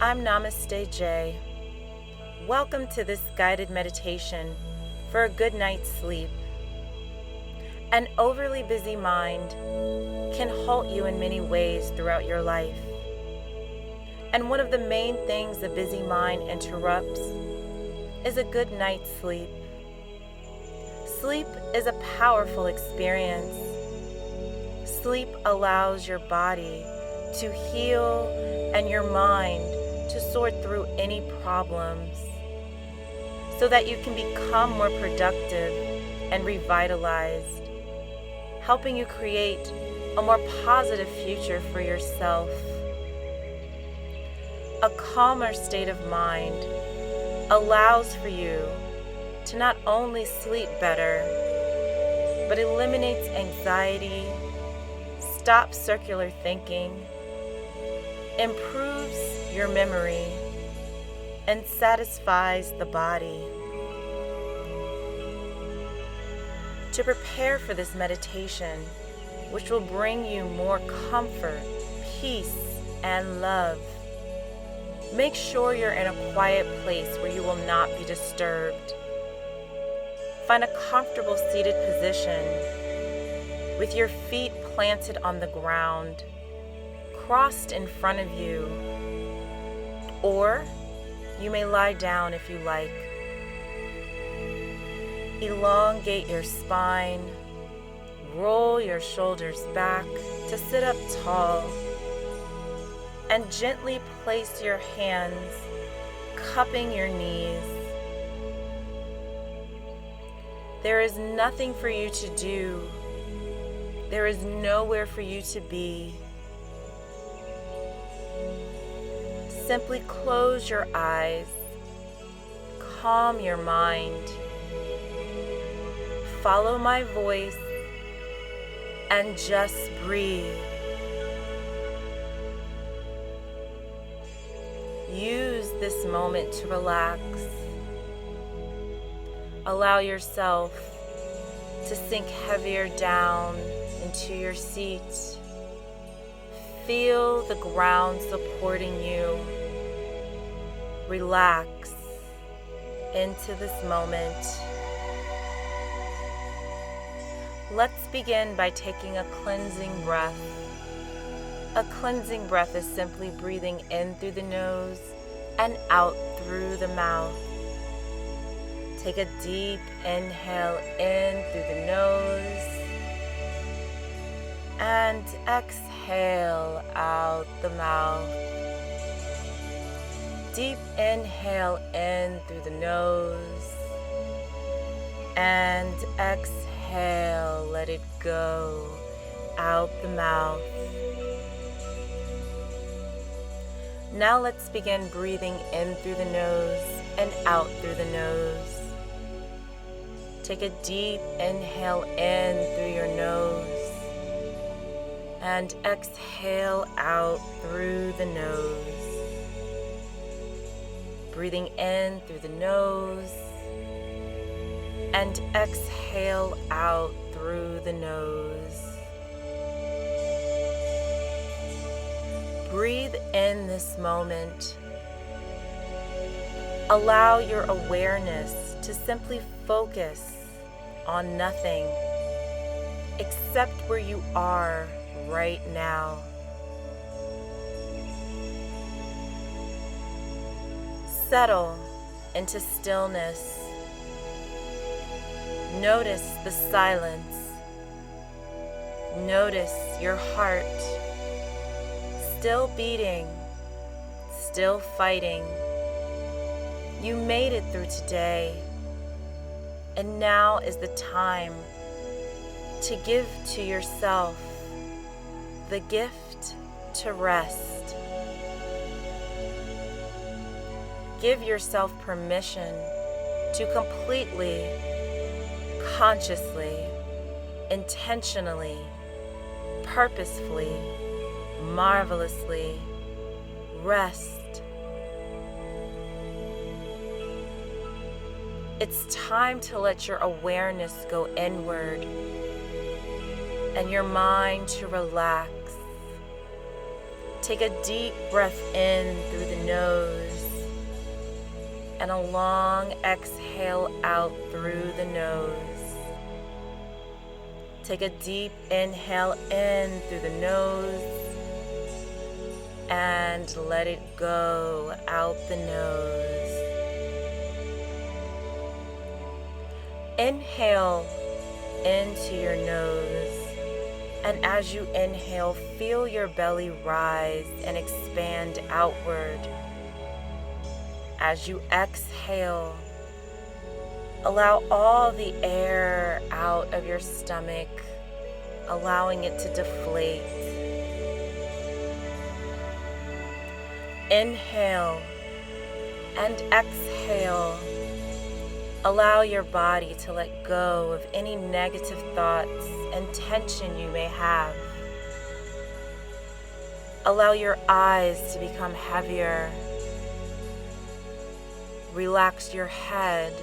I'm Namaste Jay. Welcome to this guided meditation for a good night's sleep. An overly busy mind can halt you in many ways throughout your life. And one of the main things a busy mind interrupts is a good night's sleep. Sleep is a powerful experience. Sleep allows your body to heal and your mind to sort through any problems so that you can become more productive and revitalized, helping you create a more positive future for yourself. A calmer state of mind allows for you to not only sleep better, but eliminates anxiety, stops circular thinking, improves your memory, and satisfies the body. To prepare for this meditation, which will bring you more comfort, peace, and love, make sure you're in a quiet place where you will not be disturbed. Find a comfortable seated position with your feet planted on the ground, crossed in front of you, or you may lie down if you like. Elongate your spine, roll your shoulders back to sit up tall, and gently place your hands cupping your knees. There is nothing for you to do. There is nowhere for you to be. Simply close your eyes, calm your mind, follow my voice, and just breathe. Use this moment to relax. Allow yourself to sink heavier down into your seat. Feel the ground supporting you. Relax into this moment. Let's begin by taking a cleansing breath. A cleansing breath is simply breathing in through the nose and out through the mouth. Take a deep inhale in through the nose and exhale out the mouth. Deep inhale in through the nose and exhale, let it go out the mouth. Now let's begin breathing in through the nose and out through the nose. Take a deep inhale in through your nose and exhale out through the nose. Breathing in through the nose and exhale out through the nose. Breathe in this moment. Allow your awareness to simply focus on nothing except where you are right now. Settle into stillness. Notice the silence. Notice your heart, still beating, still fighting. You made it through today, and now is the time to give to yourself the gift to rest. Give yourself permission to completely, consciously, intentionally, purposefully, marvelously rest. It's time to let your awareness go inward and your mind to relax. Take a deep breath in through the nose and a long exhale out through the nose. Take a deep inhale in through the nose and let it go out the nose. Inhale into your nose, and as you inhale, feel your belly rise and expand outward. As you exhale, allow all the air out of your stomach, allowing it to deflate. Inhale and exhale. Allow your body to let go of any negative thoughts and tension you may have. Allow your eyes to become heavier. Relax your head.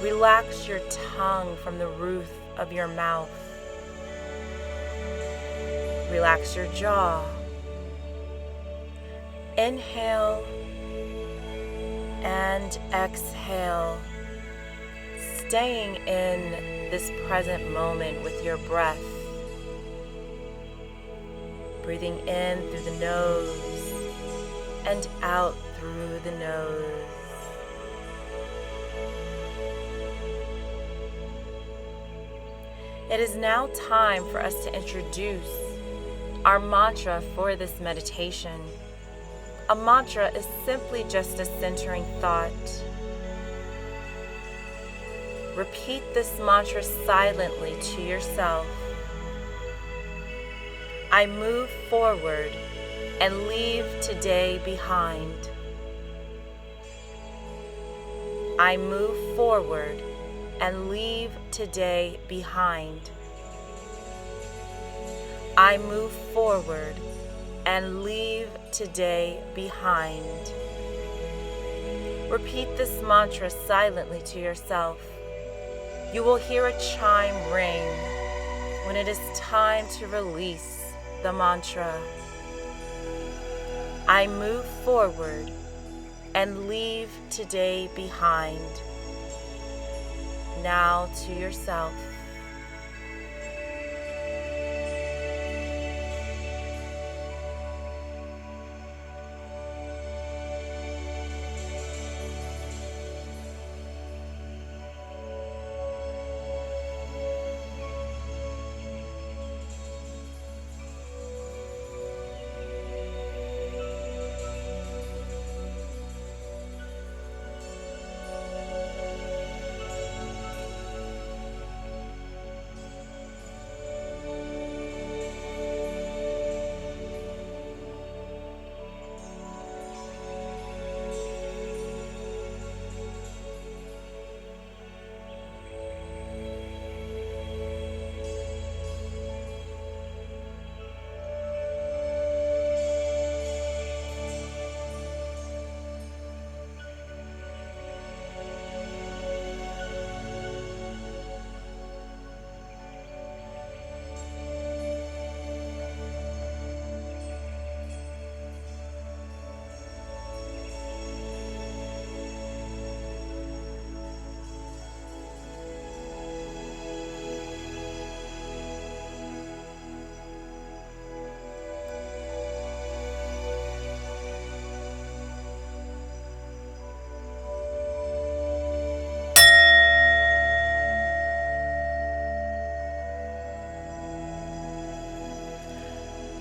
Relax your tongue from the roof of your mouth. Relax your jaw. Inhale and exhale, staying in this present moment with your breath. Breathing in through the nose and out through the nose. It is now time for us to introduce our mantra for this meditation. A mantra is simply just a centering thought. Repeat this mantra silently to yourself. I move forward and leave today behind. I move forward and leave today behind. I move forward and leave today behind. Repeat this mantra silently to yourself. You will hear a chime ring when it is time to release the mantra. I move forward and leave today behind. Now to yourself.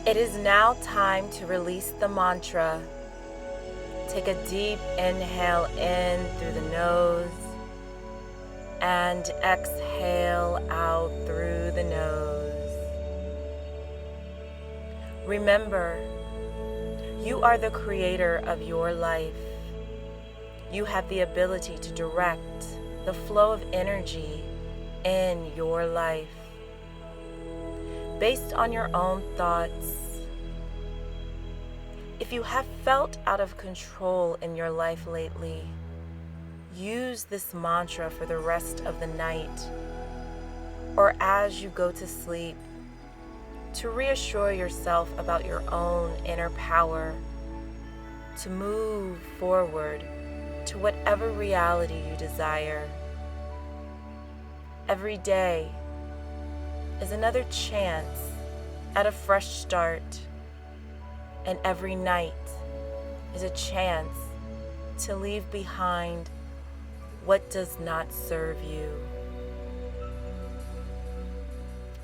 It is now time to release the mantra. Take a deep inhale in through the nose and exhale out through the nose. Remember, you are the creator of your life. You have the ability to direct the flow of energy in your life based on your own thoughts. If you have felt out of control in your life lately, use this mantra for the rest of the night or as you go to sleep to reassure yourself about your own inner power to move forward to whatever reality you desire. Every day is another chance at a fresh start, and every night is a chance to leave behind what does not serve you.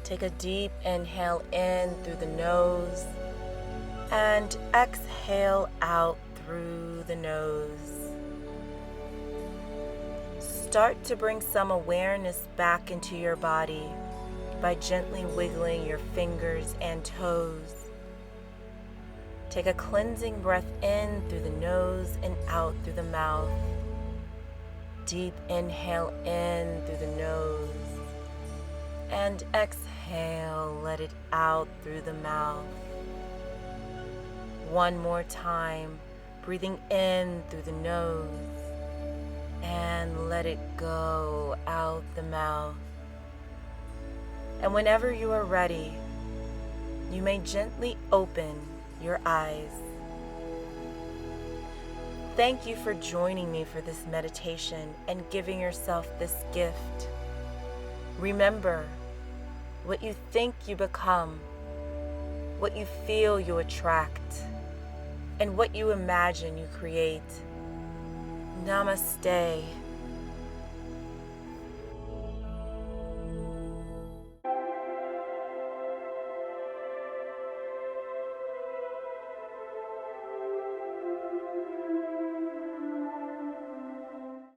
Take a deep inhale in through the nose and exhale out through the nose. Start to bring some awareness back into your body by gently wiggling your fingers and toes. Take a cleansing breath in through the nose and out through the mouth. Deep inhale in through the nose and exhale, let it out through the mouth. One more time, breathing in through the nose and let it go out the mouth. And whenever you are ready, you may gently open your eyes. Thank you for joining me for this meditation and giving yourself this gift. Remember, what you think you become, what you feel you attract, and what you imagine you create. Namaste.